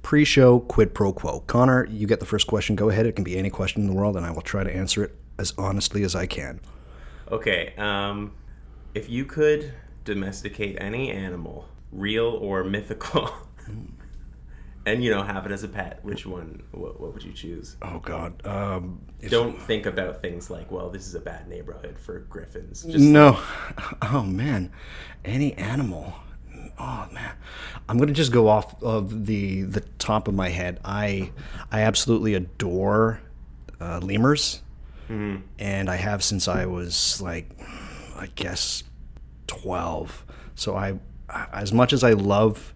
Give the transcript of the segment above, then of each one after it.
Pre-show quid pro quo. Connor, you get the first question. Go ahead. It can be any question in the world, and I will try to answer it as honestly as I can. Okay. If you could domesticate any animal, real or mythical, and have it as a pet, which one? What would you choose? Oh God! Don't think about things like, well, this is a bad neighborhood for griffins. No. Oh man, any animal. Oh man, I'm gonna just go off of the top of my head. I absolutely adore lemurs, and I have since I was I guess 12. So I, as much as I love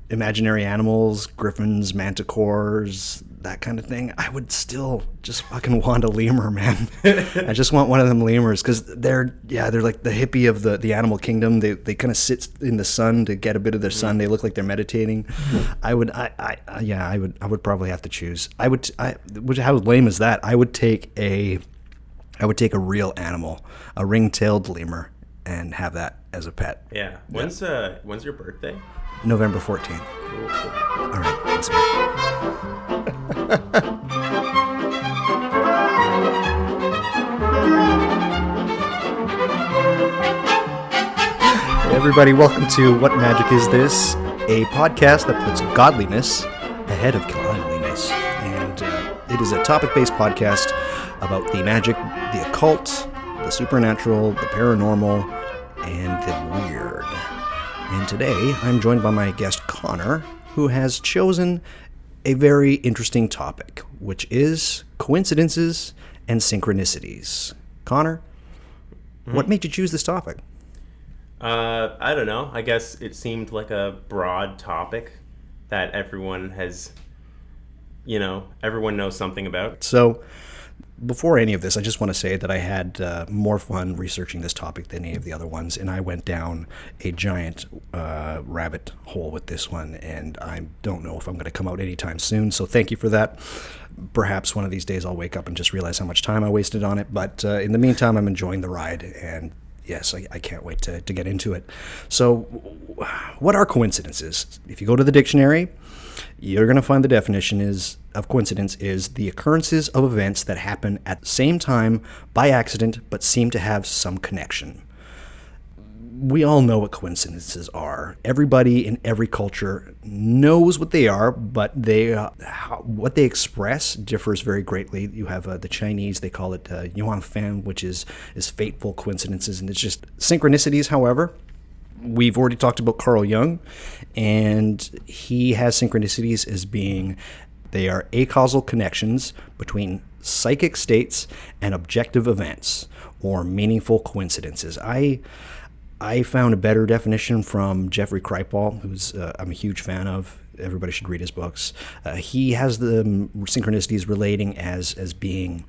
imaginary animals, griffins, manticores, that kind of thing, I would still just fucking want a lemur, man. I just want one of them lemurs because they're like the hippie of the animal kingdom. They kind of sit in the sun to get a bit of their sun. They look like they're meditating. I would probably have to choose. How lame is that? I would take a real animal, a ring-tailed lemur, and have that as a pet. Yeah. When's your birthday? November 14th. Cool. All right. Thanks, man. Hey everybody, welcome to What Magic Is This? A podcast that puts godliness ahead of cleanliness. And it is a topic-based podcast about the magic, the occult, the supernatural, the paranormal, and the weird. And today, I'm joined by my guest, Connor, who has chosen a very interesting topic, which is coincidences and synchronicities. Connor, what made you choose this topic? I don't know. I guess it seemed like a broad topic that everyone has, everyone knows something about. So, before any of this, I just want to say that I had more fun researching this topic than any of the other ones, and I went down a giant rabbit hole with this one, and I don't know if I'm going to come out anytime soon, so thank you for that. Perhaps one of these days I'll wake up and just realize how much time I wasted on it, but in the meantime, I'm enjoying the ride, and yes, I can't wait to get into it. So, what are coincidences? If you go to the dictionary, you're going to find the definition of coincidence is the occurrences of events that happen at the same time by accident but seem to have some connection. We all know what coincidences are. Everybody in every culture knows what they are, but what they express differs very greatly. You have the Chinese, they call it yuan fan, which is fateful coincidences, and it's just synchronicities, however. We've already talked about Carl Jung, and he has synchronicities as being they are acausal connections between psychic states and objective events or meaningful coincidences. I found a better definition from Jeffrey Kripal, who's I'm a huge fan of. Everybody should read his books. He has the synchronicities relating as being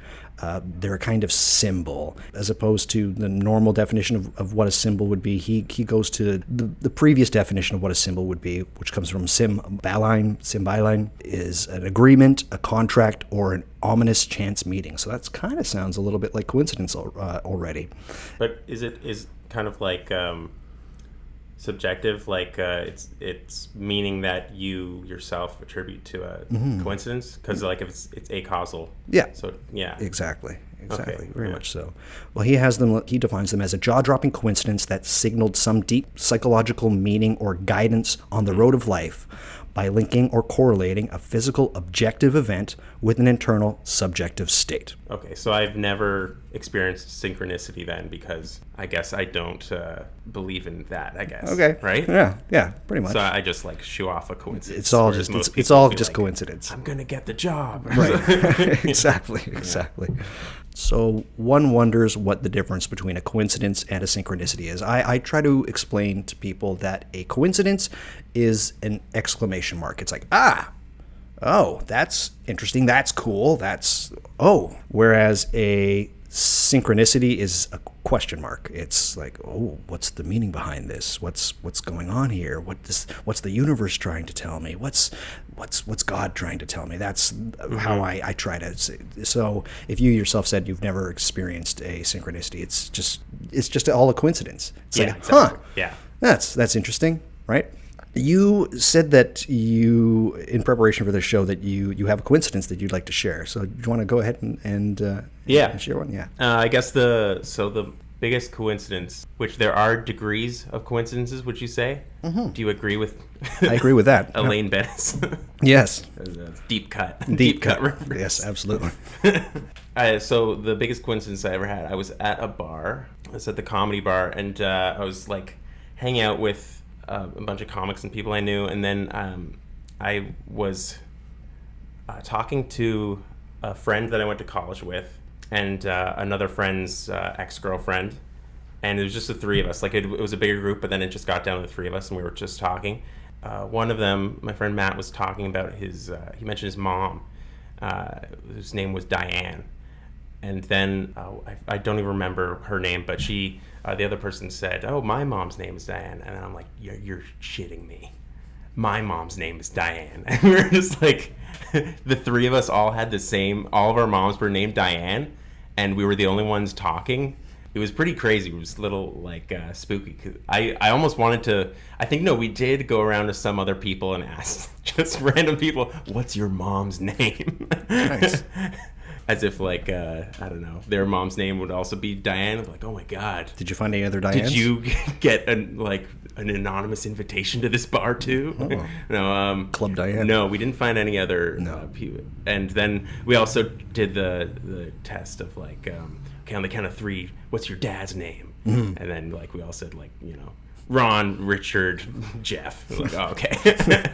they're a kind of symbol, as opposed to the normal definition of what a symbol would be. He goes to the previous definition of what a symbol would be, which comes from symbiline is an agreement, a contract, or an ominous chance meeting. So that's kind of sounds a little bit like coincidence already. But is kind of like subjective, like it's meaning that you yourself attribute to a coincidence, because like if it's acausal. Yeah. So yeah. Exactly. Okay. Very much so. Well, he defines them as a jaw-dropping coincidence that signaled some deep psychological meaning or guidance on the road of life by linking or correlating a physical objective event with an internal subjective state. Okay, so I've never experienced synchronicity then, because I guess I don't believe in that, I guess. Okay. Right? Yeah, pretty much. So I just shoo off a coincidence. It's all just coincidence. I'm going to get the job. Right. Exactly. So one wonders what the difference between a coincidence and a synchronicity is. I try to explain to people that a coincidence is an exclamation mark. It's like, oh, that's interesting, that's cool, whereas a synchronicity is a question mark. It's like, oh, what's the meaning behind this? What's going on here? What's the universe trying to tell me? What's God trying to tell me? That's how I try to say. So if you yourself said you've never experienced a synchronicity, it's just all a coincidence. It's yeah, like, exactly. Yeah. That's interesting, right? You said that you, in preparation for this show, that you have a coincidence that you'd like to share. So do you want to go ahead and share one? Yeah. I guess the biggest coincidence, which there are degrees of coincidences, would you say? Mm-hmm. Do you agree with? I agree with that. Elaine Bennis. Yes. Deep cut. Deep cut. Reference. Yes, absolutely. So the biggest coincidence I ever had, I was at a bar. I was at the comedy bar, and I was like hanging out with a bunch of comics and people I knew, and then I was talking to a friend that I went to college with, and another friend's ex-girlfriend, and it was just the three of us. Like it was a bigger group, but then it just got down to the three of us, and we were just talking. One of them, my friend Matt, was talking about his. He mentioned his mom, whose name was Diane, and then I don't even remember her name, but she. The other person said, "Oh, my mom's name is Diane," and I'm like, "You're shitting me. My mom's name is Diane." And we were just like, the three of us all had the same. All of our moms were named Diane, and we were the only ones talking. It was pretty crazy. It was a little like spooky. 'Cause I almost wanted to. I think no, we did go around to some other people and ask just random people, "What's your mom's name?" Nice. As if like I don't know, their mom's name would also be Diane. Like, oh my god, Did you find any other Dianes? did you get an anonymous invitation to this bar too? Oh. No, Club Diane? No, we didn't find any other. No. People. And then we also did the test of like, okay, on the count of three, what's your dad's name? Mm-hmm. And then like we all said like Ron, Richard, Jeff. We're like, oh, okay.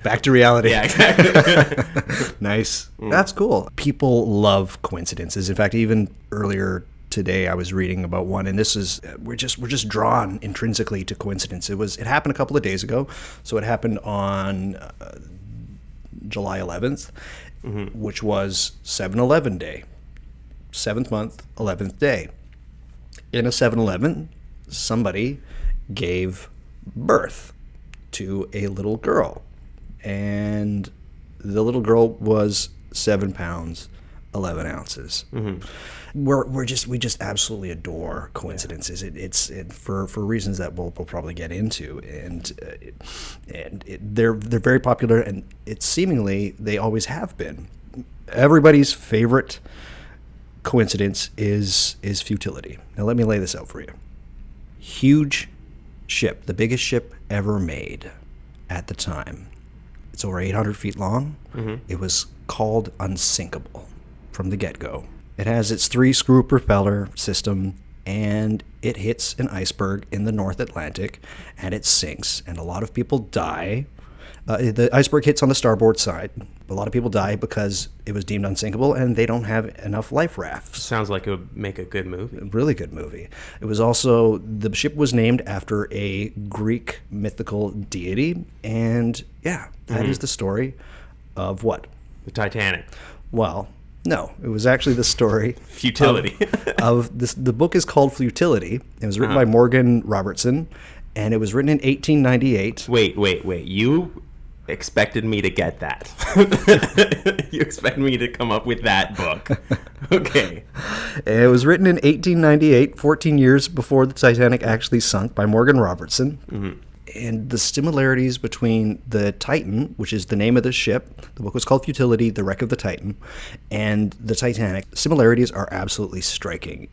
Back to reality. Yeah, exactly. Nice. That's cool. People love coincidences. In fact, even earlier today, I was reading about one, and this is we're just drawn intrinsically to coincidence. It happened a couple of days ago, so it happened on July 11th, which was 7-Eleven Day, 7th month, 11th day. In a 7-Eleven, somebody gave birth to a little girl. And the little girl was 7 pounds, 11 ounces. Mm-hmm. We just absolutely adore coincidences. Yeah. For reasons that we'll probably get into, they're very popular, and it's seemingly they always have been. Everybody's favorite coincidence is futility. Now let me lay this out for you. Huge ship, the biggest ship ever made at the time. It's over 800 feet long. Mm-hmm. It was called Unsinkable from the get-go. It has its 3-screw propeller system, and it hits an iceberg in the North Atlantic, and it sinks, and a lot of people die. The iceberg hits on the starboard side. A lot of people die because it was deemed unsinkable, and they don't have enough life rafts. Sounds like it would make a good movie. A really good movie. It was also, the ship was named after a Greek mythical deity, and yeah, that is the story of what? The Titanic. Well, no, it was actually the story Futility. of this. The book is called Futility. It was written by Morgan Robertson, and it was written in 1898. Wait. You expected me to get that. You expect me to come up with that book. Okay. It was written in 1898, 14 years before the Titanic actually sunk, by Morgan Robertson. Mm-hmm. And the similarities between the Titan, which is the name of the ship, the book was called Futility, The Wreck of the Titan, and the Titanic, similarities are absolutely striking.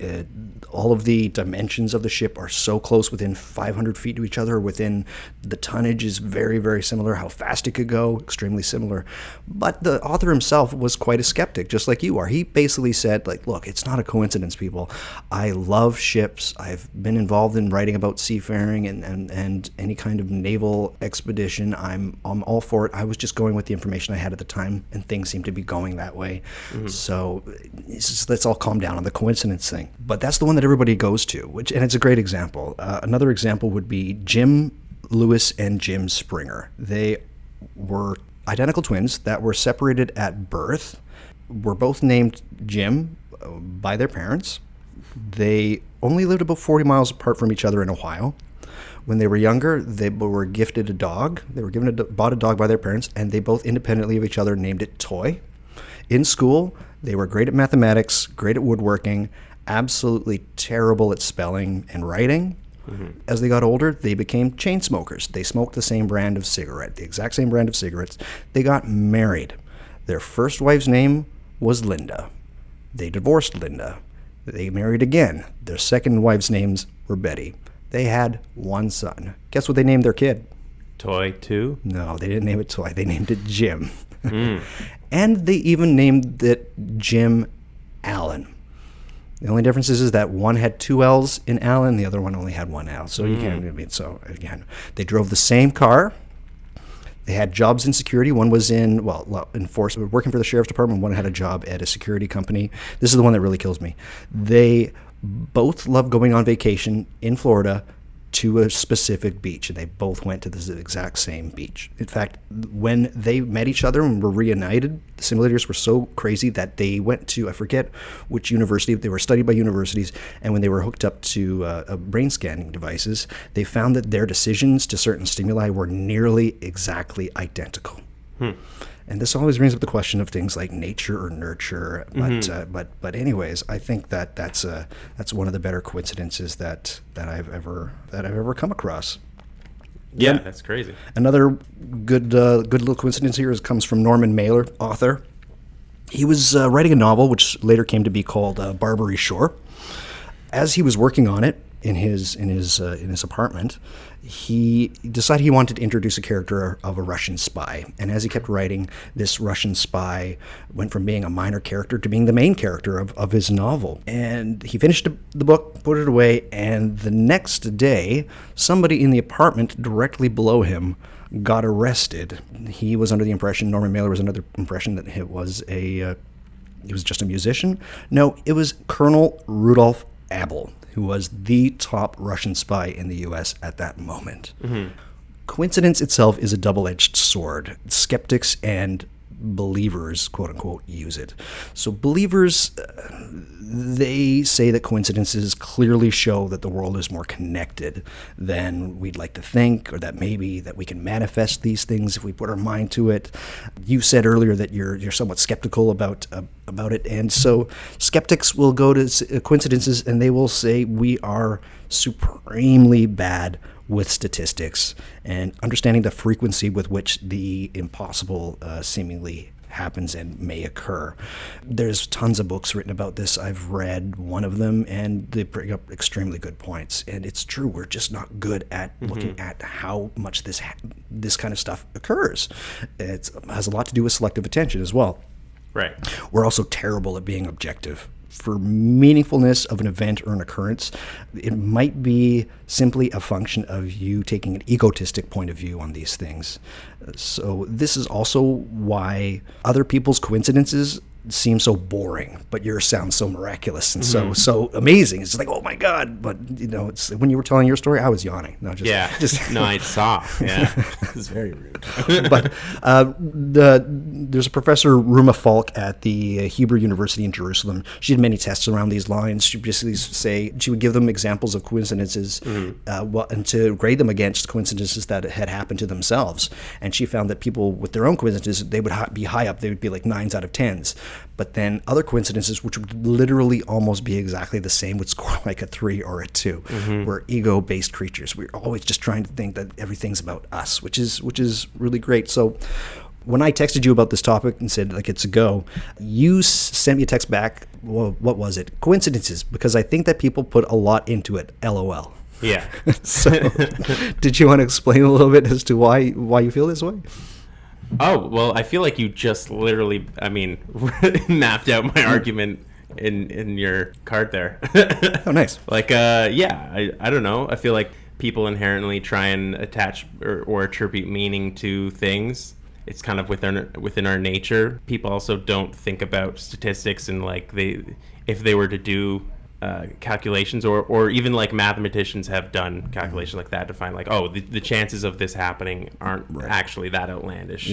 All of the dimensions of the ship are so close, within 500 feet to each other. The tonnage is very, very similar. How fast it could go, extremely similar. But the author himself was quite a skeptic, just like you are. He basically said, like, look, it's not a coincidence, people. I love ships. I've been involved in writing about seafaring and any kind of naval expedition. I'm all for it. I was just going with the information I had at the time, and things seem to be going that way. Mm-hmm. So let's all calm down on the coincidence thing. But that's the one that everybody goes to, and it's a great example. Another example would be Jim Lewis and Jim Springer. They were identical twins that were separated at birth, were both named Jim by their parents. They only lived about 40 miles apart from each other in Ohio. When they were younger, they were gifted a dog. They were bought a dog by their parents, and they both independently of each other named it Toy. In school, they were great at mathematics, great at woodworking, absolutely terrible at spelling and writing. As they got older, they became chain smokers. They smoked the same brand of cigarette, the exact same brand of cigarettes. They got married. Their first wife's name was Linda. They divorced Linda. They married again. Their second wife's names were Betty. They had one son. Guess what they named their kid? Toy 2? No, they didn't name it Toy. They named it Jim. And they even named it Jim Allen. The only difference is that one had 2 L's in Allen, the other one only had 1 L. So you can't, so again, they drove the same car. They had jobs in security. One was in, enforcement, working for the sheriff's department. One had a job at a security company. This is the one that really kills me. They both loved going on vacation in Florida to a specific beach, and they both went to the exact same beach. In fact, when they met each other and were reunited, the simulators were so crazy that they went to, I forget which university, they were studied by universities, and when they were hooked up to brain scanning devices, they found that their decisions to certain stimuli were nearly exactly identical. And this always brings up the question of things like nature or nurture. But anyways, I think that's one of the better coincidences that I've ever come across. Yeah, that's crazy. Another good little coincidence here comes from Norman Mailer, author. He was writing a novel which later came to be called Barbary Shore. As he was working on it in his apartment, he decided he wanted to introduce a character of a Russian spy. And as he kept writing, this Russian spy went from being a minor character to being the main character of his novel. And he finished the book, put it away, and the next day, somebody in the apartment directly below him got arrested. He was under the impression, Norman Mailer was under the impression that he was just a musician. No, it was Colonel Rudolph Abel, who was the top Russian spy in the U.S. at that moment. Coincidence itself is a double-edged sword. Skeptics and believers, quote-unquote, use it. So believers, they say that coincidences clearly show that the world is more connected than we'd like to think, or that maybe that we can manifest these things if we put our mind to it. You said earlier that you're somewhat skeptical about it, and so skeptics will go to coincidences and they will say we are supremely bad with statistics and understanding the frequency with which the impossible seemingly happens and may occur. There's tons of books written about this. I've read one of them, and they bring up extremely good points. And it's true, we're just not good at looking at how much this kind of stuff occurs. It has a lot to do with selective attention as well. Right. We're also terrible at being objective. For meaningfulness of an event or an occurrence, it might be simply a function of you taking an egotistic point of view on these things. So this is also why other people's coincidences seem so boring, but yours sounds so miraculous and so amazing. It's like, oh my God! But it's when you were telling your story, I was yawning. No, no, I saw. Yeah, it's very rude. But there's a professor, Ruma Falk, at the Hebrew University in Jerusalem. She did many tests around these lines. She basically she would give them examples of coincidences, and to grade them against coincidences that had happened to themselves. And she found that people with their own coincidences, they would be high up. They would be like 9s out of 10s. But then other coincidences, which would literally almost be exactly the same, would score like a 3 or a 2. We're ego-based creatures. We're always just trying to think that everything's about us, which is really great. So when I texted you about this topic and said, like, it's a go, you sent me a text back. Well, what was it? Coincidences, because I think that people put a lot into it. LOL. Yeah. So did you want to explain a little bit as to why you feel this way? Oh, well, I feel like you just literally, mapped out my argument in your card there. Oh, nice. Like, I don't know. I feel like people inherently try and attach or attribute meaning to things. It's kind of within our nature. People also don't think about statistics and, like, if they were to do calculations or even like mathematicians have done calculations like that to find like, oh, the chances of this happening aren't actually that outlandish.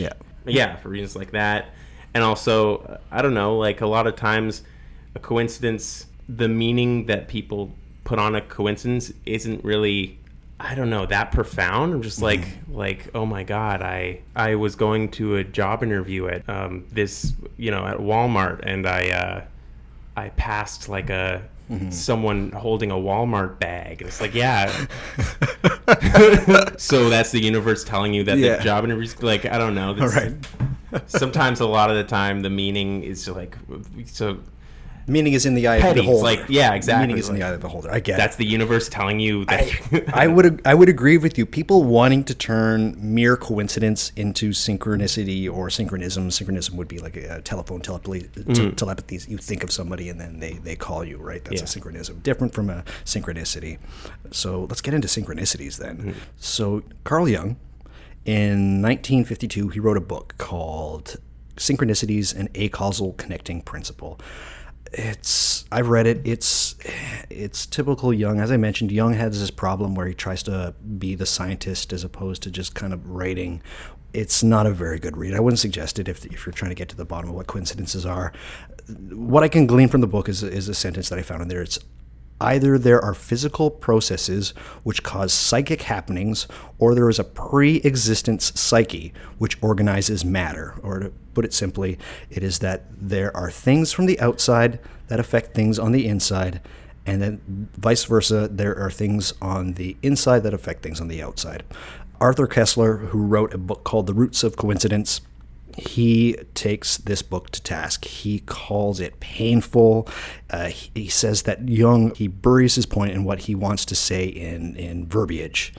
Yeah, for reasons like that. And also, I don't know, like a lot of times a coincidence, the meaning that people put on a coincidence isn't really, I don't know, that profound. I'm just like, oh my God, I was going to a job interview at this, at Walmart, and I passed like a someone holding a Walmart bag. It's like, yeah. So that's the universe telling you that the job interviews, like, I don't know. All right. Sometimes, a lot of the time, the meaning is like, so meaning is in the eye petty. of the beholder. Like, yeah, exactly. Meaning is in the eye of the beholder. I get that's it. the universe telling you that. I would agree with you. People wanting to turn mere coincidence into synchronicity or synchronism. Synchronism would be like a telephone telepathy. You think of somebody and then they call you, right? That's a synchronism. Different from a synchronicity. So let's get into synchronicities then. So Carl Jung, in 1952, he wrote a book called Synchronicities and Acausal Connecting Principle. I've read it. It's typical Jung. As I mentioned, Jung has this problem where he tries to be the scientist as opposed to just kind of writing. It's not a very good read. I wouldn't suggest it if you're trying to get to the bottom of what coincidences are. What I can glean from the book is a sentence that I found in there. It's either there are physical processes which cause psychic happenings, or there is a pre-existence psyche which organizes matter. Or to put it simply, it is that there are things from the outside that affect things on the inside, and then vice versa, there are things on the inside that affect things on the outside. Arthur Koestler, who wrote a book called The Roots of Coincidence, he takes this book to task. He calls it painful. He says that Jung, he buries his point in what he wants to say in verbiage.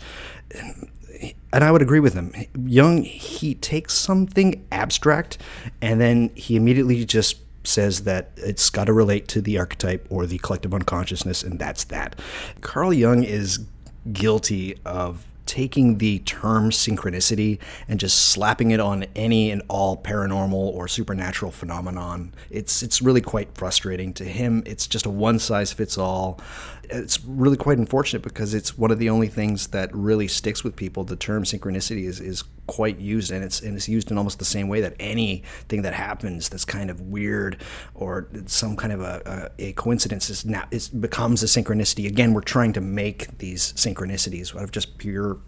And I would agree with him. Jung, he takes something abstract and then he immediately just says that it's got to relate to the archetype or the collective unconsciousness, and that's that. Carl Jung is guilty of taking the term synchronicity and just slapping it on any and all paranormal or supernatural phenomenon. It's really quite frustrating to him. It's just a one-size-fits-all. It's really quite unfortunate because it's one of the only things that really sticks with people. The term synchronicity is quite used, and it's used in almost the same way that anything that happens that's kind of weird or some kind of a coincidence becomes a synchronicity. Again, we're trying to make these synchronicities out of just pure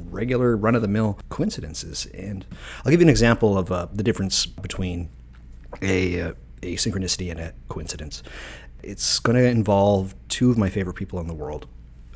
regular run-of-the-mill coincidences. And I'll give you an example of the difference between a synchronicity and a coincidence. It's going to involve two of my favorite people in the world.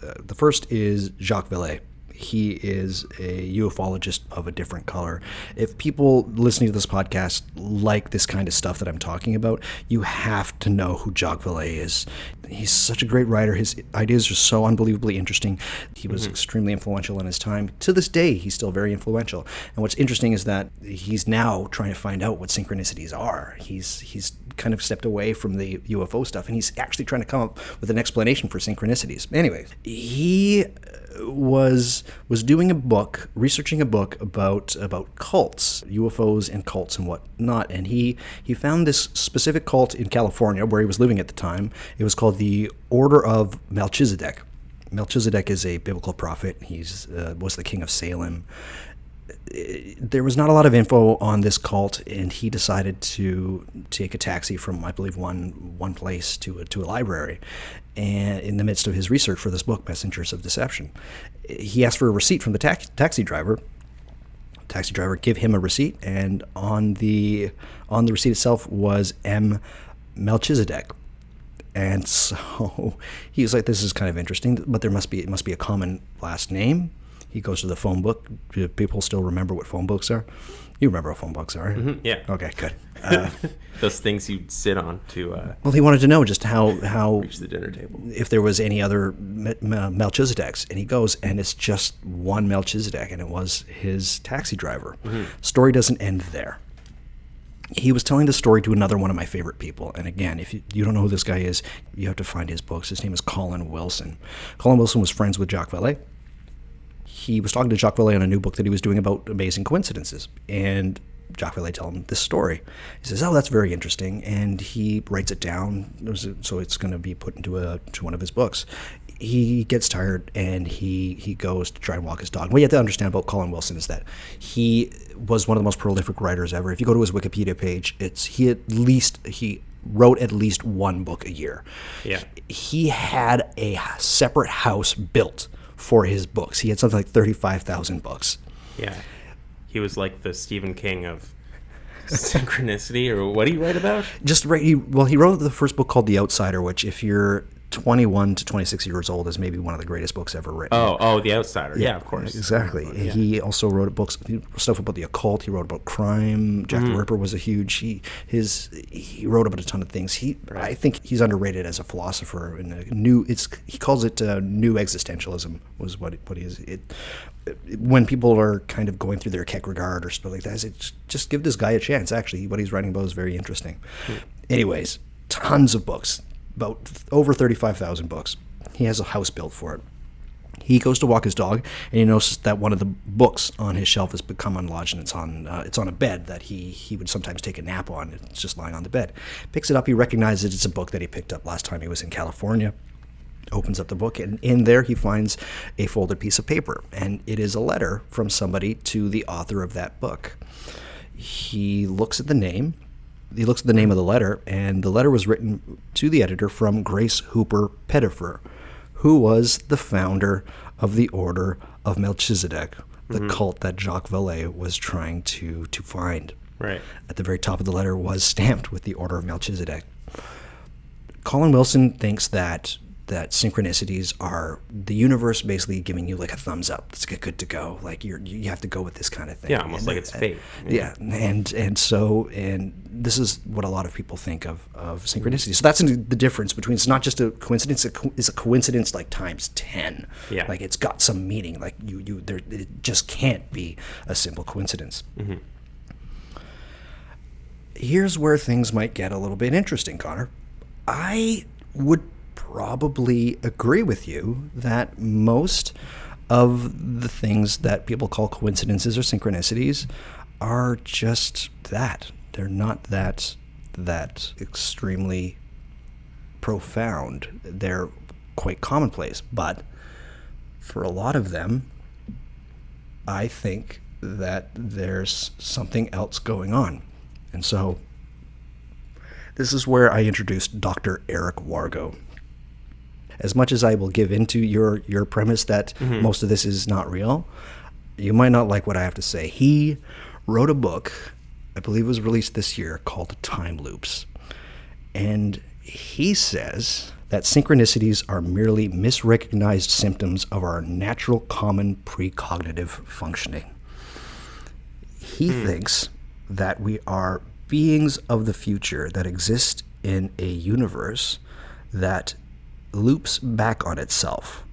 The first is Jacques Vallée. He is a ufologist of a different color. If people listening to this podcast like this kind of stuff that I'm talking about, you have to know who Jacques Vallée is. He's such a great writer. His ideas are so unbelievably interesting. He was extremely influential in his time. To this day, he's still very influential. And what's interesting is that he's now trying to find out what synchronicities are. He's kind of stepped away from the UFO stuff, and he's actually trying to come up with an explanation for synchronicities. Anyways, he was doing a book, researching a book about cults, UFOs and cults and whatnot, and he found this specific cult in California where he was living at the time. It was called the Order of Melchizedek. Melchizedek is a biblical prophet. He's was the king of Salem. There was not a lot of info on this cult, and he decided to take a taxi from, I believe, one place to a library. And in the midst of his research for this book, Messengers of Deception, he asked for a receipt from the taxi driver. Taxi driver gave him a receipt, and on the receipt itself was M. Melchizedek. And so he was like, "This is kind of interesting, but it must be a common last name." He goes to the phone book. Do people still remember what phone books are? You remember what phone books are? Mm-hmm, yeah. Okay, good. Those things you sit on to well, he wanted to know just how reach the dinner table. If there was any other Melchizedeks. And he goes, and it's just one Melchizedek, and it was his taxi driver. Mm-hmm. Story doesn't end there. He was telling the story to another one of my favorite people. And again, if you don't know who this guy is, you have to find his books. His name is Colin Wilson. Colin Wilson was friends with Jacques Vallée. He was talking to Jacques Vallée on a new book that he was doing about amazing coincidences. And Jacques Vallée told him this story. He says, "Oh, that's very interesting." And he writes it down, so it's going to be put into one of his books. He gets tired, and he goes to try and walk his dog. What you have to understand about Colin Wilson is that he was one of the most prolific writers ever. If you go to his Wikipedia page, he wrote at least one book a year. Yeah. He had a separate house built for his books. He had something like 35,000 books. Yeah. He was like the Stephen King of synchronicity, or what do you write about? He wrote the first book called The Outsider, which if you're 21 to 26 years old is maybe one of the greatest books ever written. Oh, The Outsider. Yeah, of course. Exactly. Yeah. He also wrote books, stuff about the occult. He wrote about crime. Jack the Ripper was a huge. He wrote about a ton of things. I think he's underrated as a philosopher. And he calls it new existentialism. Was what he is. When people are kind of going through their Kierkegaard or stuff like that, just give this guy a chance. Actually, what he's writing about is very interesting. Anyways, tons of books. About over 35,000 books. He has a house built for it. He goes to walk his dog, and he notices that one of the books on his shelf has become unlodged, and it's on a bed that he would sometimes take a nap on. It's just lying on the bed. Picks it up. He recognizes it's a book that he picked up last time he was in California. Opens up the book, and in there he finds a folded piece of paper, and it is a letter from somebody to the author of that book. He looks at the name. He looks at the name of the letter, and the letter was written to the editor from Grace Hooper Pettifer, who was the founder of the Order of Melchizedek, the cult that Jacques Vallée was trying to find. Right. At the very top of the letter was stamped with the Order of Melchizedek. Colin Wilson thinks that synchronicities are the universe basically giving you like a thumbs up. Let's get good to go. Like you have to go with this kind of thing. Yeah, almost like it's fate. Yeah, and this is what a lot of people think of synchronicity. So that's the difference between, it's not just a coincidence. It's a coincidence like times 10. Yeah, like it's got some meaning. Like it just can't be a simple coincidence. Mm-hmm. Here's where things might get a little bit interesting, Connor. I would probably agree with you that most of the things that people call coincidences or synchronicities are just that. They're not that extremely profound. They're quite commonplace. But for a lot of them, I think that there's something else going on. And so this is where I introduced Dr. Eric Wargo. As much as I will give into your premise that most of this is not real, you might not like what I have to say. He wrote a book, I believe it was released this year, called Time Loops. And he says that synchronicities are merely misrecognized symptoms of our natural common precognitive functioning. He thinks that we are beings of the future that exist in a universe that loops back on itself,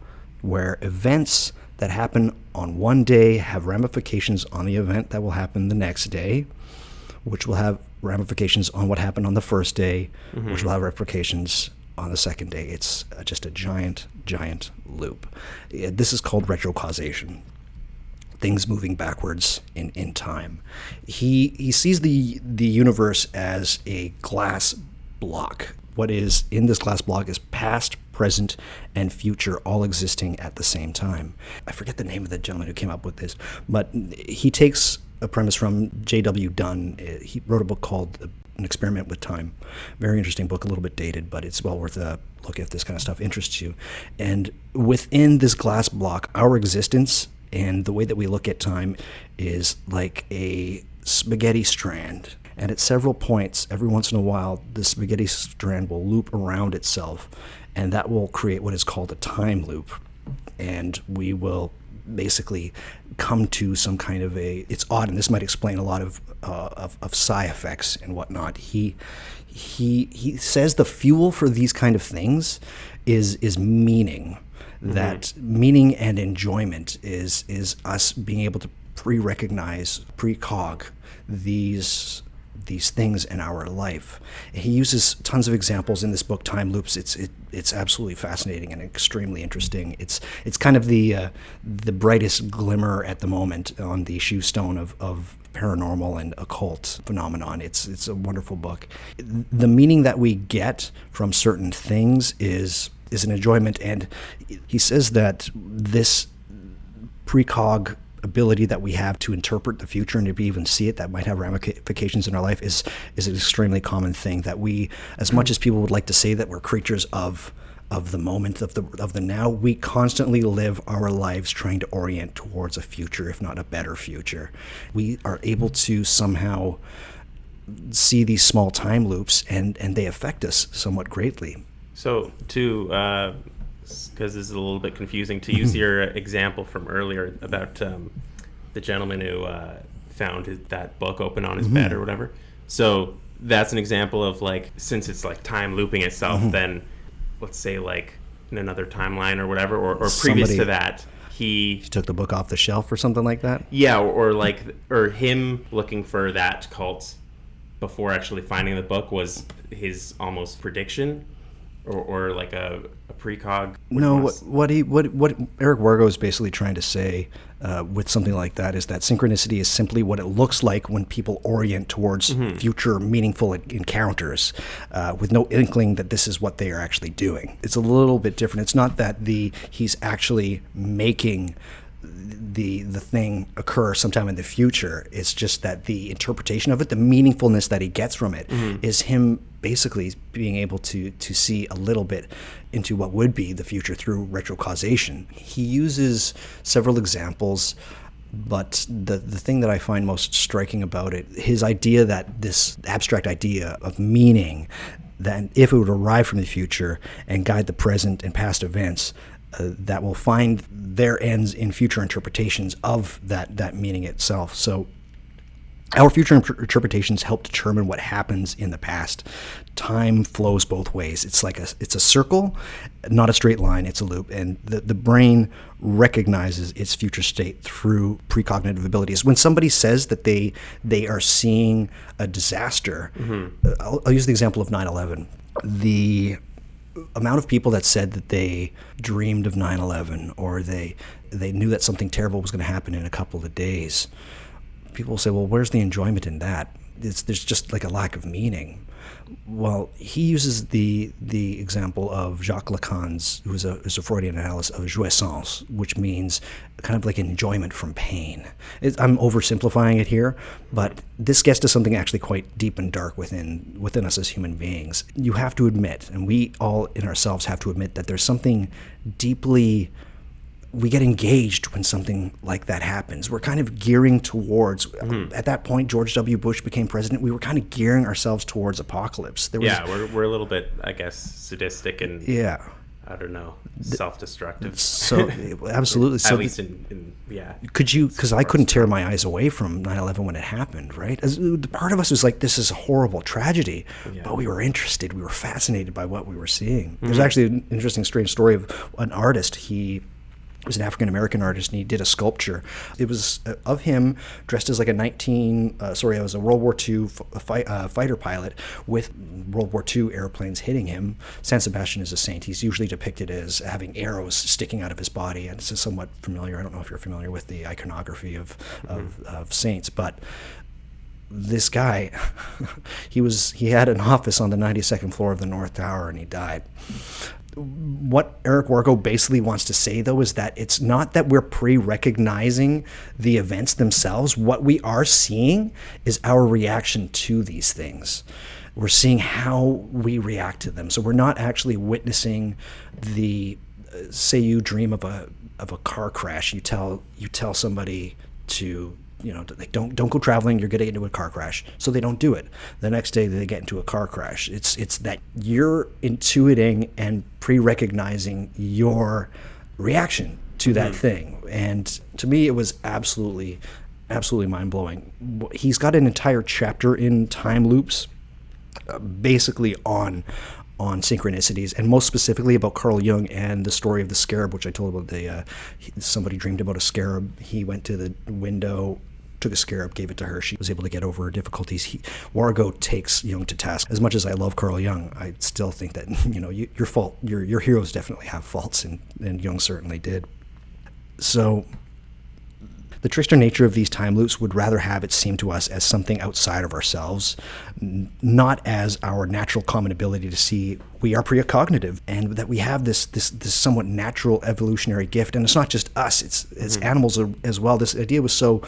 where events that happen on one day have ramifications on the event that will happen the next day, which will have ramifications on what happened on the first day, which will have ramifications on the second day. It's just a giant loop. This is called retrocausation. Things moving backwards in time. He sees the universe as a glass block. What is in this glass block is past, present, and future all existing at the same time. I forget the name of the gentleman who came up with this, but he takes a premise from J.W. Dunn. He wrote a book called An Experiment with Time. Very interesting book, a little bit dated, but it's well worth a look if this kind of stuff interests you. And within this glass block, our existence and the way that we look at time is like a spaghetti strand. And at several points, every once in a while, the spaghetti strand will loop around itself, and that will create what is called a time loop. And we will basically come to some kind of it's odd, and this might explain a lot of psi effects and whatnot. He says the fuel for these kind of things is meaning. That meaning and enjoyment is us being able to pre-recognize, precog these things in our life. He uses tons of examples in this book, Time Loops. It's absolutely fascinating and extremely interesting. It's kind of the brightest glimmer at the moment on the shoe stone of paranormal and occult phenomenon. It's a wonderful book. The meaning that we get from certain things is an enjoyment, and he says that this precog ability that we have to interpret the future and to even see it that might have ramifications in our life is an extremely common thing. That we, as much as people would like to say that we're creatures of the moment, of the now, we constantly live our lives trying to orient towards a future, if not a better future. We are able to somehow see these small time loops, and they affect us somewhat greatly. So to because this is a little bit confusing, to use your example from earlier about the gentleman who found that book open on his bed or whatever. So that's an example of like, since it's like time looping itself, then let's say like in another timeline or whatever, or previous to that, he took the book off the shelf or something like that. Yeah, or him looking for that cult before actually finding the book was his almost prediction, or like a precog. No, what Eric Wargo is basically trying to say with something like that is that synchronicity is simply what it looks like when people orient towards future meaningful encounters with no inkling that this is what they are actually doing. It's a little bit different. It's not that he's actually making the thing occur sometime in the future. It's just that the interpretation of it, the meaningfulness that he gets from it, is him basically being able to see a little bit into what would be the future through retrocausation. He uses several examples, but the thing that I find most striking about it, his idea that this abstract idea of meaning, that if it would arrive from the future and guide the present and past events, that will find their ends in future interpretations of that meaning itself. So our future interpretations help determine what happens in the past. Time flows both ways. It's a circle, not a straight line. It's a loop, and the brain recognizes its future state through precognitive abilities. When somebody says that they are seeing a disaster, I'll use the example of 9/11. The amount of people that said that they dreamed of 9/11 or they knew that something terrible was going to happen in a couple of days. People say, well, where's the enjoyment in that? There's just like a lack of meaning. Well, he uses the example of Jacques Lacan's, who is a Freudian analysis of jouissance, which means kind of like an enjoyment from pain. I'm oversimplifying it here, but this gets to something actually quite deep and dark within us as human beings. You have to admit, and we all in ourselves have to admit, that there's something deeply. We get engaged when something like that happens. We're kind of gearing towards, at that point, George W. Bush became president, we were kind of gearing ourselves towards apocalypse. We're a little bit, I guess, sadistic and, I don't know, self-destructive. So, absolutely. At least in Could you, because I couldn't tear my eyes away from 9/11 when it happened, right? The part of us was like, this is a horrible tragedy, but we were interested, we were fascinated by what we were seeing. There's actually an interesting, strange story of an artist. He was an African-American artist, and he did a sculpture. It was of him dressed as like a World War II fighter pilot with World War II airplanes hitting him. San Sebastian is a saint. He's usually depicted as having arrows sticking out of his body, and it's somewhat familiar. I don't know if you're familiar with the iconography of saints, but this guy, he had an office on the 92nd floor of the North Tower, and he died. What Eric Wargo basically wants to say, though, is that it's not that we're pre-recognizing the events themselves. What we are seeing is our reaction to these things. We're seeing how we react to them. So we're not actually witnessing say you dream of a car crash. You tell somebody to, like, don't go traveling, you're going to get into a car crash. So they don't do it. The next day they get into a car crash. It's that you're intuiting and pre-recognizing your reaction to that thing. And to me, it was absolutely mind-blowing. He's got an entire chapter in Time Loops, basically on synchronicities, and most specifically about Carl Jung and the story of the scarab, which I told about. Somebody dreamed about a scarab. He went to the window, took a scarab, gave it to her. She was able to get over her difficulties. Wargo takes Jung to task. As much as I love Carl Jung, I still think that your heroes definitely have faults, and Jung certainly did. So the trickster nature of these time loops would rather have it seem to us as something outside of ourselves, not as our natural common ability to see we are precognitive, and that we have this somewhat natural evolutionary gift. And it's not just us, it's animals as well. This idea was so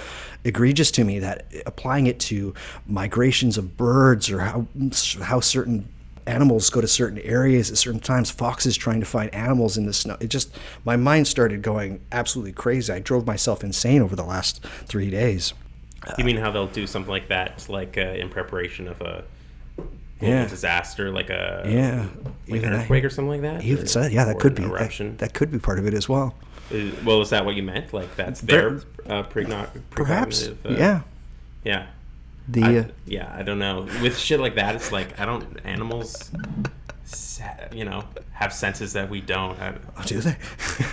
egregious to me that applying it to migrations of birds, or how certain animals go to certain areas at certain times, foxes trying to find animals in the snow. My mind started going absolutely crazy. I drove myself insane over the last 3 days. You mean how they'll do something like that, like in preparation of global Yeah. disaster, like Yeah. like Even an I- earthquake or something like that. Even so, yeah, that Or could an be eruption. that could be part of it as well. Well, is that what you meant? Like that's Ver- their Perhaps, precognitive, yeah. yeah. The Yeah, I don't know. With shit like that, it's like animals, have senses that we don't. do they?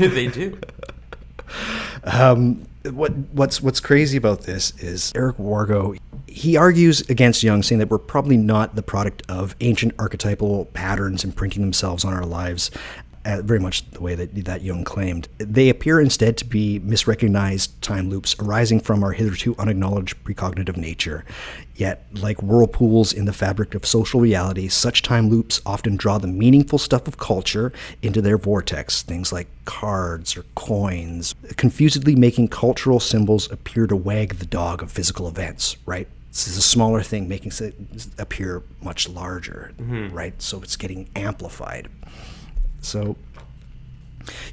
They do. What's crazy about this is Eric Wargo. He argues against Jung, saying that we're probably not the product of ancient archetypal patterns imprinting themselves on our lives, very much the way that Jung claimed. They appear instead to be misrecognized time loops arising from our hitherto unacknowledged precognitive nature. Yet, like whirlpools in the fabric of social reality, such time loops often draw the meaningful stuff of culture into their vortex, things like cards or coins, confusedly making cultural symbols appear to wag the dog of physical events, right? This is a smaller thing making it appear much larger, right? So it's getting amplified. So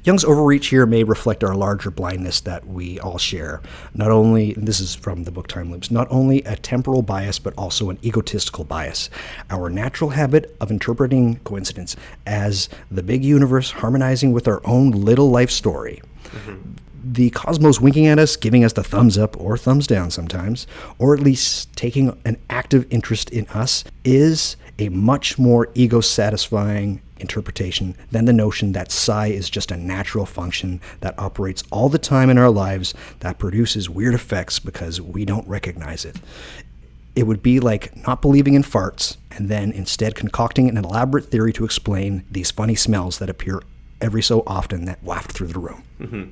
Jung's overreach here may reflect our larger blindness that we all share. Not only, and this is from the book Time Loops, not only a temporal bias, but also an egotistical bias. Our natural habit of interpreting coincidence as the big universe harmonizing with our own little life story. The cosmos winking at us, giving us the thumbs up or thumbs down sometimes, or at least taking an active interest in us, is a much more ego-satisfying interpretation than the notion that psi is just a natural function that operates all the time in our lives that produces weird effects because we don't recognize it. It would be like not believing in farts and then instead concocting an elaborate theory to explain these funny smells that appear every so often that waft through the room.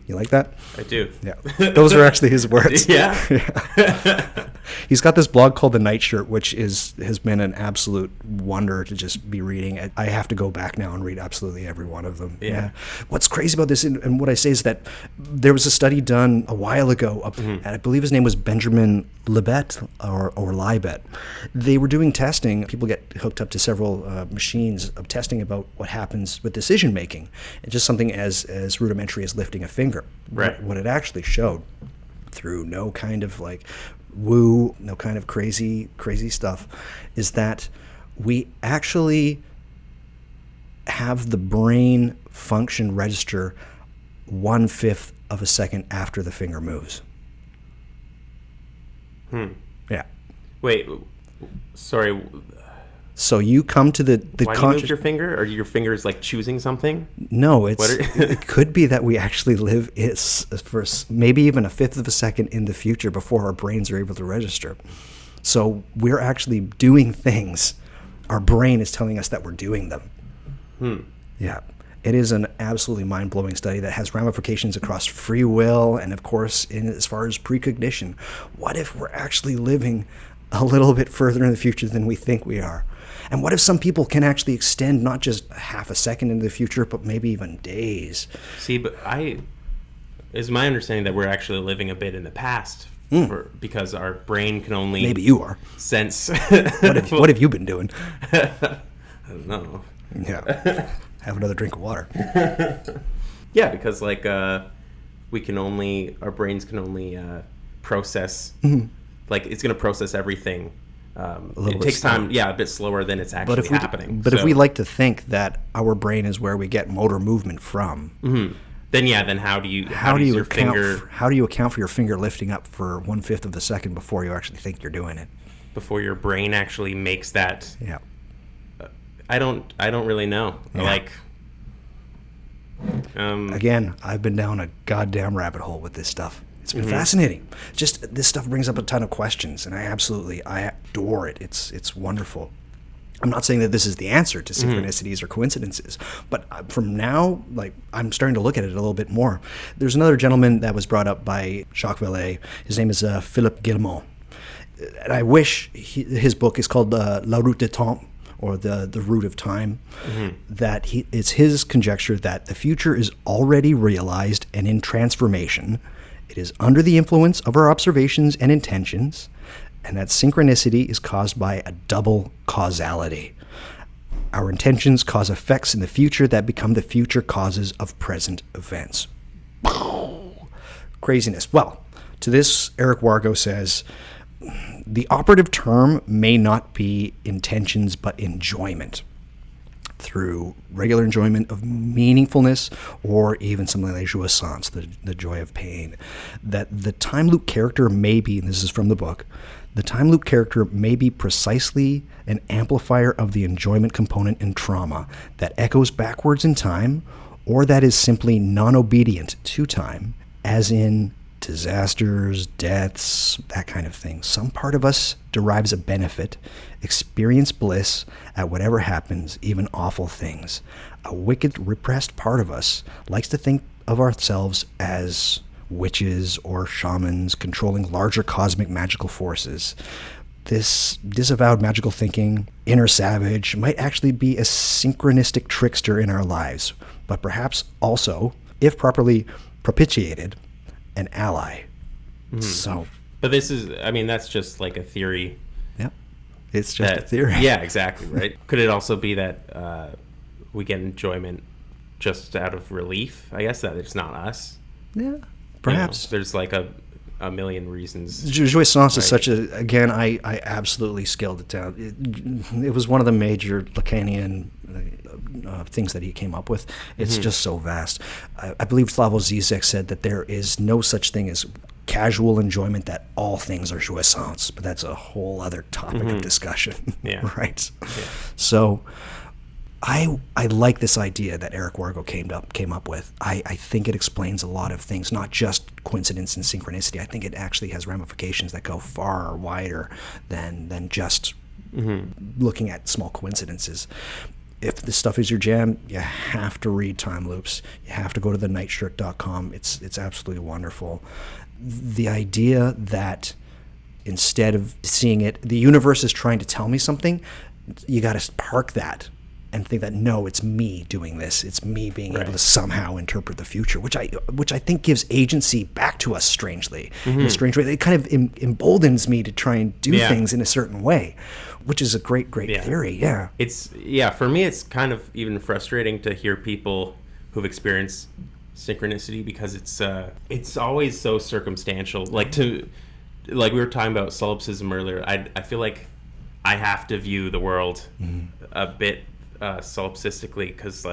You like that? I do. Yeah. Those are actually his words. Yeah. He's got this blog called The Nightshirt, which has been an absolute wonder to just be reading. I have to go back now and read absolutely every one of them. Yeah. What's crazy about this, and what I say is that there was a study done a while ago, and I believe his name was Benjamin Libet or Libet. They were doing testing. People get hooked up to several machines of testing about what happens with decision making. And just something as rudimentary as lifting a finger. Right. What it actually showed, through no kind of like woo, no kind of crazy stuff, is that we actually have the brain function register 1/5 of a second after the finger moves. Yeah. Wait, sorry. So you come to the Why do you move your finger? Or your finger is like choosing something? No, it could be that we actually live for maybe even 1/5 of a second in the future before our brains are able to register. So we're actually doing things. Our brain is telling us that we're doing them. Yeah. It is an absolutely mind-blowing study that has ramifications across free will and, of course, as far as precognition. What if we're actually living a little bit further in the future than we think we are? And what if some people can actually extend not just half a second into the future, but maybe even days? See, but it's my understanding that we're actually living a bit in the past because our brain can only Maybe you are. sense. What have you been doing? I don't know. Yeah. Have another drink of water. Yeah, because like our brains can only process, like it's going to process everything. It takes time, a bit slower than it's actually happening. But if we like to think that our brain is where we get motor movement from, then how do you account for your finger lifting up for 1/5 of a second before you actually think you're doing it? Before your brain actually makes that? Yeah. I don't really know. Yeah. Like, again, I've been down a goddamn rabbit hole with this stuff. It's been fascinating. Just this stuff brings up a ton of questions, and I adore it. It's wonderful. I'm not saying that this is the answer to synchronicities or coincidences, but from now, like, I'm starting to look at it a little bit more. There's another gentleman that was brought up by Jacques Vallée. His name is Philippe Guillemot. And I wish his book is called La Route du Temps, or the root of time, that it's his conjecture that the future is already realized and in transformation. It is under the influence of our observations and intentions, and that synchronicity is caused by a double causality. Our intentions cause effects in the future that become the future causes of present events. Craziness. Well, to this, Eric Wargo says, The operative term may not be intentions, but enjoyment. Through regular enjoyment of meaningfulness, or even something like jouissance, the joy of pain. That the time loop character may be, and this is from the book, the time loop character may be precisely an amplifier of the enjoyment component in trauma that echoes backwards in time, or that is simply non-obedient to time, as in disasters, deaths, that kind of thing. Some part of us derives a benefit, experience bliss at whatever happens, even awful things. A wicked, repressed part of us likes to think of ourselves as witches or shamans controlling larger cosmic magical forces. This disavowed magical thinking, inner savage, might actually be a synchronistic trickster in our lives, but perhaps also, if properly propitiated, an ally. So, but this is, I mean, that's just like a theory. Yeah, it's just a theory. Yeah, exactly, right? Could it also be that we get enjoyment just out of relief? I guess that it's not us. Yeah, perhaps. You know, there's like a million reasons. Jouissance is such a, again, I absolutely scaled it down. It was one of the major Lacanian things that he came up with. It's just so vast. I believe Slavoj Zizek said that there is no such thing as casual enjoyment, that all things are jouissance, but that's a whole other topic of discussion. Yeah. Right? Yeah. So I like this idea that Eric Wargo came up with. I think it explains a lot of things, not just coincidence and synchronicity. I think it actually has ramifications that go far wider than just looking at small coincidences. If this stuff is your jam, you have to read Time Loops. You have to go to thenightshirt.com. It's absolutely wonderful. The idea that instead of seeing it, the universe is trying to tell me something, you got to park that and think that, no, it's me doing this. It's me being able to somehow interpret the future, which I think gives agency back to us strangely. In a strange way. It kind of emboldens me to try and do things in a certain way, which is a great theory. Yeah. For me, it's kind of even frustrating to hear people who've experienced synchronicity, because it's always so circumstantial. Like we were talking about solipsism earlier. I feel like I have to view the world a bit solipsistically, because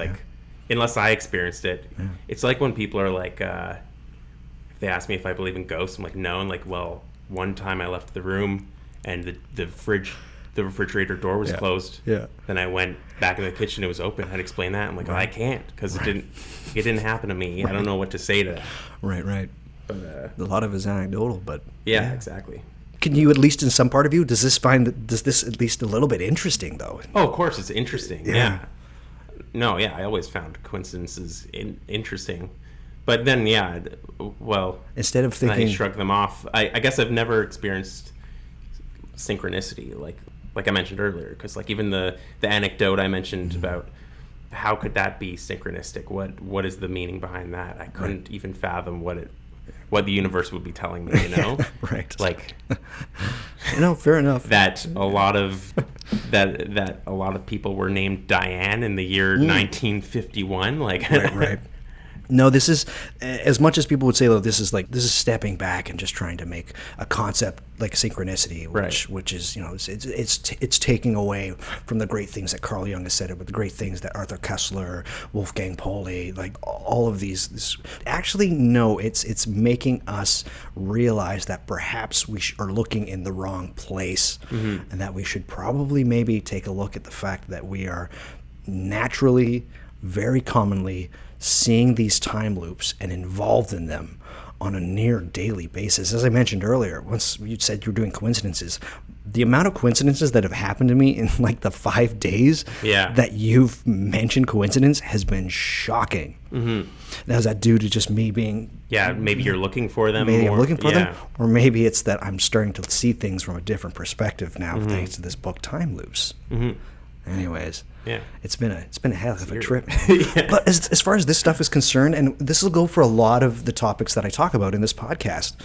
unless I experienced it, it's like when people are like, if they ask me if I believe in ghosts, I'm like, no. And like, well, one time I left the room and the refrigerator door was closed. Yeah. Then I went back in the kitchen, it was open. I'd explain that. I'm like, oh, I can't, because it didn't happen to me. I don't know what to say to that. Right. But, a lot of it is anecdotal, but yeah, exactly. Can you, at least in some part of you, does this at least a little bit interesting though? Oh, of course, it's interesting. Yeah. No, I always found coincidences interesting, but then instead of thinking, I shrug them off. I guess I've never experienced synchronicity like I mentioned earlier, because like even the anecdote I mentioned about how could that be synchronistic? What is the meaning behind that? I couldn't even fathom what the universe would be telling me, you know? Right. Like, fair enough. That a lot of people were named Diane in the year 1951. Like, right. No, this is, as much as people would say, though, this is stepping back and just trying to make a concept like synchronicity, which is, it's taking away from the great things that Carl Jung has said, but the great things that Arthur Koestler, Wolfgang Pauli, like all of these. Actually, no, it's making us realize that perhaps we are looking in the wrong place, and that we should probably maybe take a look at the fact that we are naturally, very commonly, seeing these time loops and involved in them on a near daily basis. As I mentioned earlier, once you said you were doing coincidences, the amount of coincidences that have happened to me in like the 5 days that you've mentioned coincidence has been shocking. Now, is that due to just me being... Yeah, maybe you're looking for them. Maybe I'm looking for them. Or maybe it's that I'm starting to see things from a different perspective now thanks to this book, Time Loops. Anyways... Yeah, it's been a hell of a trip. But as far as this stuff is concerned, and this will go for a lot of the topics that I talk about in this podcast,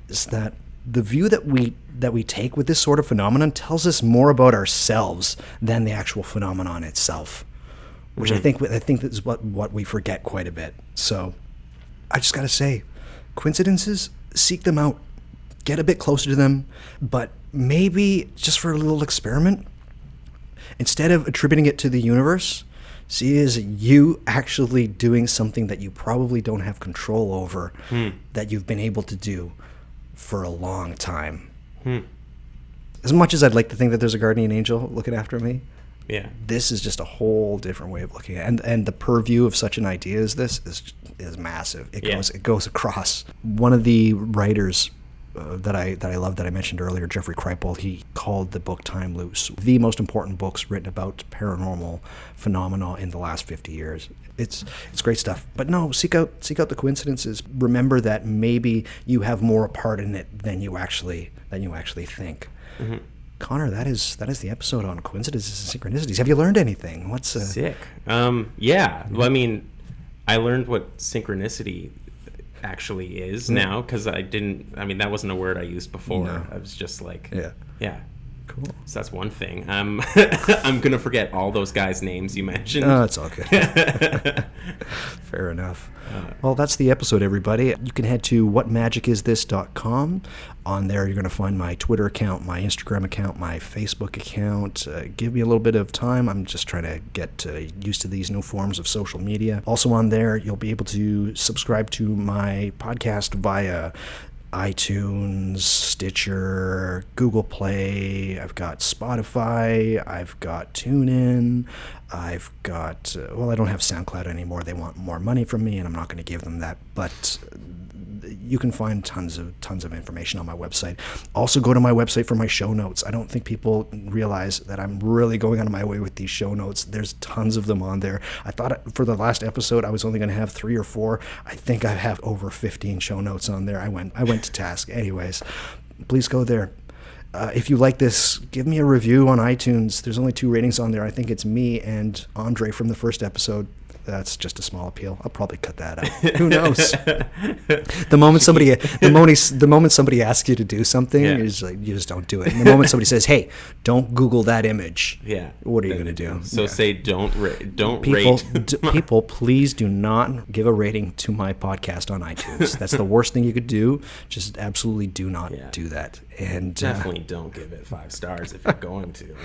is that the view that we take with this sort of phenomenon tells us more about ourselves than the actual phenomenon itself, which I think is what we forget quite a bit. So I just got to say, coincidences, seek them out. get a bit closer to them, but maybe just for a little experiment, instead of attributing it to the universe, see as you actually doing something that you probably don't have control over, that you've been able to do for a long time. As much as I'd like to think that there's a guardian angel looking after me, this is just a whole different way of looking at it. And the purview of such an idea as this is massive. It goes across. One of the writers that I love, that I mentioned earlier, Jeffrey Kripal, he called the book Time Loose the most important books written about paranormal phenomena in the last 50 years. It's great stuff. But no, seek out the coincidences. Remember that maybe you have more a part in it than you actually think. Connor, that is the episode on coincidences and synchronicities. Have you learned anything? What's sick? Yeah. Well, I mean, I learned what synchronicity actually is now, because that wasn't a word I used before. No. I was just like, yeah. Cool. So that's one thing. I'm gonna forget all those guys' names you mentioned. Oh, it's all good. Fair enough. Well, that's the episode, everybody. You can head to whatmagicisthis.com. On there, you're going to find my Twitter account, my Instagram account, my Facebook account. Give me a little bit of time. I'm just trying to get used to these new forms of social media. Also on there, you'll be able to subscribe to my podcast via iTunes, Stitcher, Google Play. I've got Spotify. I've got TuneIn. I've got, I don't have SoundCloud anymore. They want more money from me, and I'm not going to give them that. But you can find tons of information on my website. Also, go to my website for my show notes. I don't think people realize that I'm really going out of my way with these show notes. There's tons of them on there. I thought for the last episode I was only going to have 3 or 4. I think I have over 15 show notes on there. I went to task. Anyways, please go there. If you like this, give me a review on iTunes. There's only 2 ratings on there. I think it's me and Andre from the first episode. That's just a small appeal. I'll probably cut that out. Who knows? The moment somebody asks you to do something, is like, you just don't do it. And the moment somebody says, "Hey, don't Google that image," what are you going to do? So say don't rate. People, please do not give a rating to my podcast on iTunes. That's the worst thing you could do. Just absolutely do not do that. And definitely don't give it 5 stars if you're going to.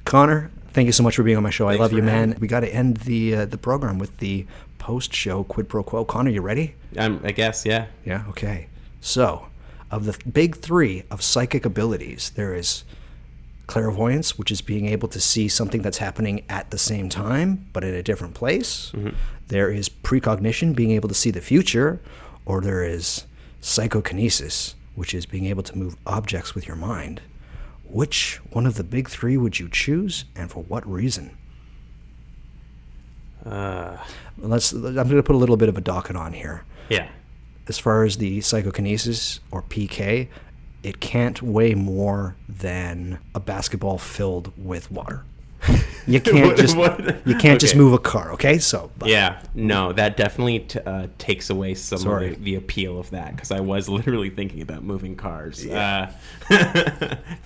Connor, thank you so much for being on my show. Thanks, I love you, man. We got to end the program with the post-show quid pro quo. Connor, you ready? I guess, yeah. Yeah, okay. So, of the big 3 of psychic abilities, there is clairvoyance, which is being able to see something that's happening at the same time, but in a different place. There is precognition, being able to see the future, or there is psychokinesis, which is being able to move objects with your mind. Which one of the big 3 would you choose, and for what reason? I'm going to put a little bit of a docket on here. Yeah. As far as the psychokinesis, or PK, it can't weigh more than a basketball filled with water. You can't just move a car, okay? So no, that definitely takes away some of the appeal of that, because I was literally thinking about moving cars.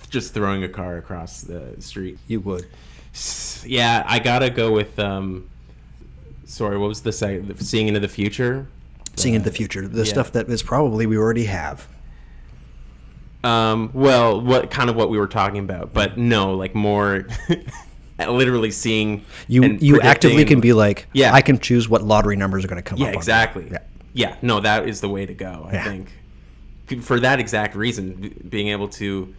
Just throwing a car across the street. You would. Yeah, I gotta go with what was the seeing into the future? Seeing into the future, the stuff that is probably we already have. Well, what we were talking about, but no, like more. Literally seeing you actively can be like, I can choose what lottery numbers are going to come up. Exactly. No, that is the way to go. I think for that exact reason, being able to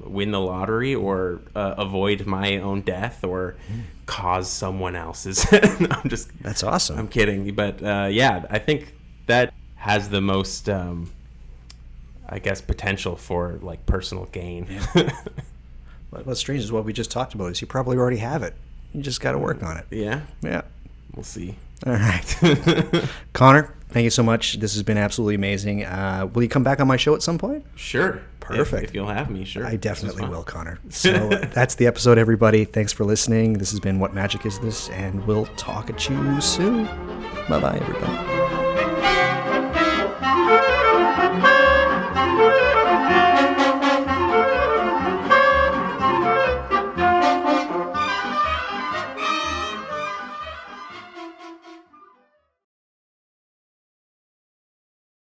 win the lottery or avoid my own death or cause someone else's. That's awesome. I'm kidding, but I think that has the most, I guess, potential for like personal gain. What's strange is what we just talked about is you probably already have it. You just got to work on it. Yeah? Yeah. We'll see. All right. Connor, thank you so much. This has been absolutely amazing. Will you come back on my show at some point? Sure. Perfect. If you'll have me, sure. I definitely will, Connor. So that's the episode, everybody. Thanks for listening. This has been What Magic Is This? And we'll talk at you soon. Bye-bye, everybody.